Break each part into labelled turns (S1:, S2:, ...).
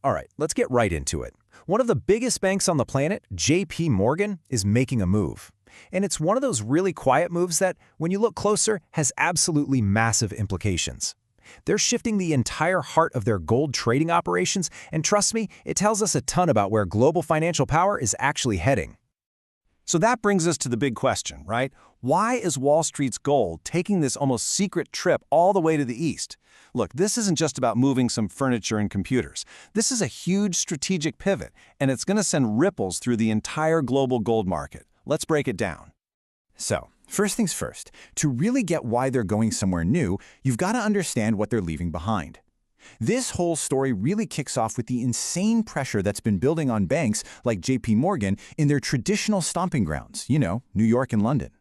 S1: All right, let's get right into it. One of the biggest banks on the planet, JPMorgan, is making a move. And it's one of those really quiet moves that, when you look closer, has absolutely massive implications. They're shifting the entire heart of their gold trading operations, and trust me, it tells us a ton about where global financial power is actually heading.
S2: So that brings us to the big question, right? Why is Wall Street's gold taking this almost secret trip all the way to the east? Look, this isn't just about moving some furniture and computers. This is a huge strategic pivot, and it's going to send ripples through the entire global gold market. Let's break it down.
S3: So, first things first, to really get why they're going somewhere new, you've got to understand what they're leaving behind. This whole story really kicks off with the insane pressure that's been building on banks like JPMorgan in their traditional stomping grounds, New York and London.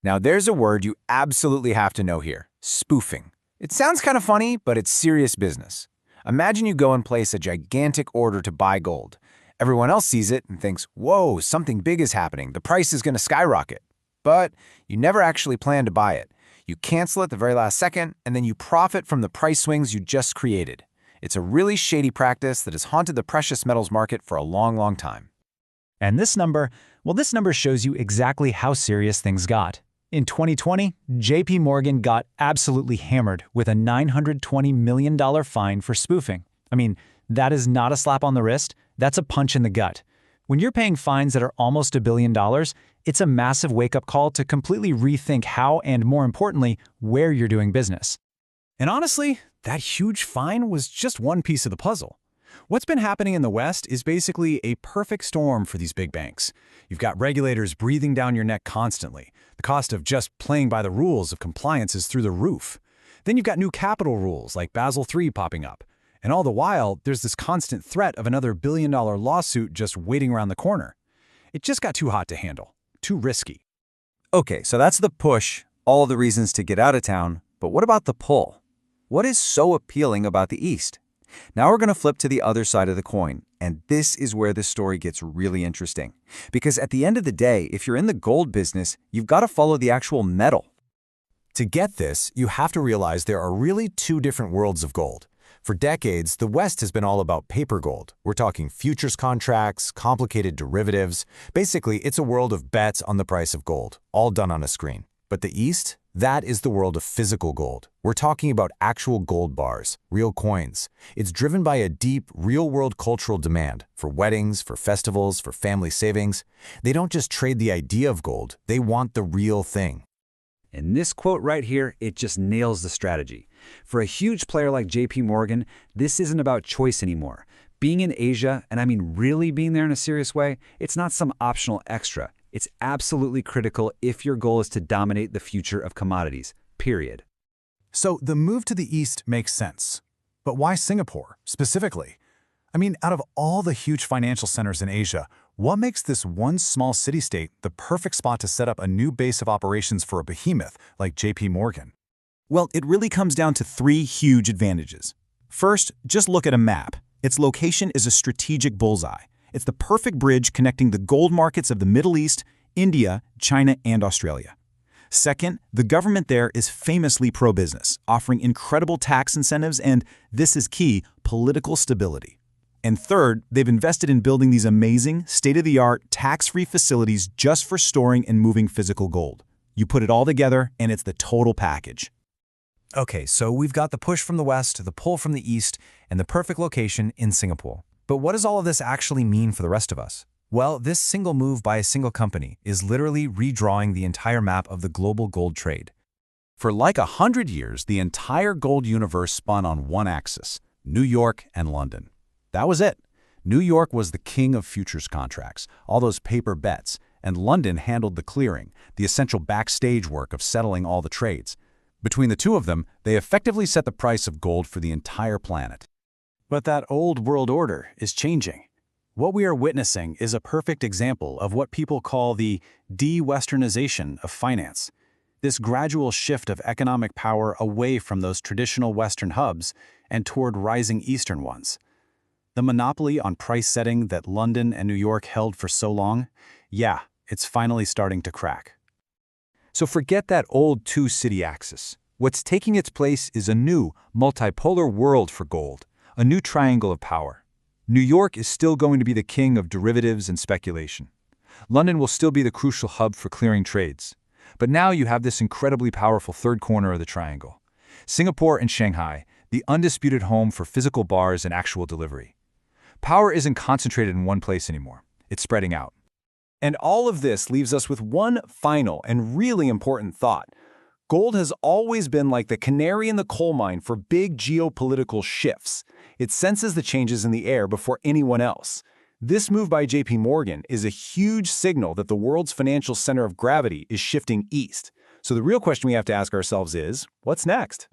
S1: Now there's a word you absolutely have to know here: spoofing. It sounds kind of funny, but it's serious business. Imagine you go and place a gigantic order to buy gold. Everyone else sees it and thinks, whoa, something big is happening. The price is going to skyrocket. But you never actually plan to buy it. You cancel it the very last second, and then you profit from the price swings you just created. It's a really shady practice that has haunted the precious metals market for a long, long time.
S4: And this number shows you exactly how serious things got. In 2020, JPMorgan got absolutely hammered with a $920 million fine for spoofing. I mean, that is not a slap on the wrist, that's a punch in the gut. When you're paying fines that are almost $1 billion, it's a massive wake-up call to completely rethink how and, more importantly, where you're doing business.
S2: And honestly, that huge fine was just one piece of the puzzle. What's been happening in the West is basically a perfect storm for these big banks. You've got regulators breathing down your neck constantly. The cost of just playing by the rules of compliance is through the roof. Then you've got new capital rules like Basel III popping up. And all the while, there's this constant threat of another billion-dollar lawsuit just waiting around the corner. It just got too hot to handle, too risky.
S1: Okay, so that's the push, all the reasons to get out of town, but what about the pull? What is so appealing about the East? Now we're going to flip to the other side of the coin, and this is where the story gets really interesting. Because at the end of the day, if you're in the gold business, you've got to follow the actual metal.
S3: To get this, you have to realize there are really two different worlds of gold. For decades, the West has been all about paper gold. We're talking futures contracts, complicated derivatives. Basically, it's a world of bets on the price of gold, all done on a screen. But the East? That is the world of physical gold. We're talking about actual gold bars, real coins. It's driven by a deep, real-world cultural demand for weddings, for festivals, for family savings. They don't just trade the idea of gold, they want the real thing.
S5: And this quote right here, it just nails the strategy. For a huge player like JPMorgan, this isn't about choice anymore. Being in Asia, and I mean really being there in a serious way, it's not some optional extra. It's absolutely critical if your goal is to dominate the future of commodities, period.
S2: So the move to the east makes sense. But why Singapore, specifically? I mean, out of all the huge financial centers in Asia, what makes this one small city-state the perfect spot to set up a new base of operations for a behemoth like JPMorgan?
S6: Well, it really comes down to three huge advantages. First, just look at a map. Its location is a strategic bullseye. It's the perfect bridge connecting the gold markets of the Middle East, India, China, and Australia. Second, the government there is famously pro-business, offering incredible tax incentives and, this is key, political stability. And third, they've invested in building these amazing, state-of-the-art, tax-free facilities just for storing and moving physical gold. You put it all together, and it's the total package.
S1: Okay, so we've got the push from the West, the pull from the East, and the perfect location in Singapore. But what does all of this actually mean for the rest of us? Well, this single move by a single company is literally redrawing the entire map of the global gold trade.
S2: For like 100 years, the entire gold universe spun on one axis, New York and London. That was it. New York was the king of futures contracts, all those paper bets, and London handled the clearing, the essential backstage work of settling all the trades. Between the two of them, they effectively set the price of gold for the entire planet. But that old world order is changing. What we are witnessing is a perfect example of what people call the de-Westernization of finance. This gradual shift of economic power away from those traditional Western hubs and toward rising Eastern ones. The monopoly on price setting that London and New York held for so long, yeah, it's finally starting to crack.
S5: So forget that old two-city axis. What's taking its place is a new, multipolar world for gold, a new triangle of power.
S1: New York is still going to be the king of derivatives and speculation. London will still be the crucial hub for clearing trades. But now you have this incredibly powerful third corner of the triangle. Singapore and Shanghai, the undisputed home for physical bars and actual delivery. Power isn't concentrated in one place anymore. It's spreading out.
S6: And all of this leaves us with one final and really important thought. Gold has always been like the canary in the coal mine for big geopolitical shifts. It senses the changes in the air before anyone else. This move by JPMorgan is a huge signal that the world's financial center of gravity is shifting east. So the real question we have to ask ourselves is, what's next?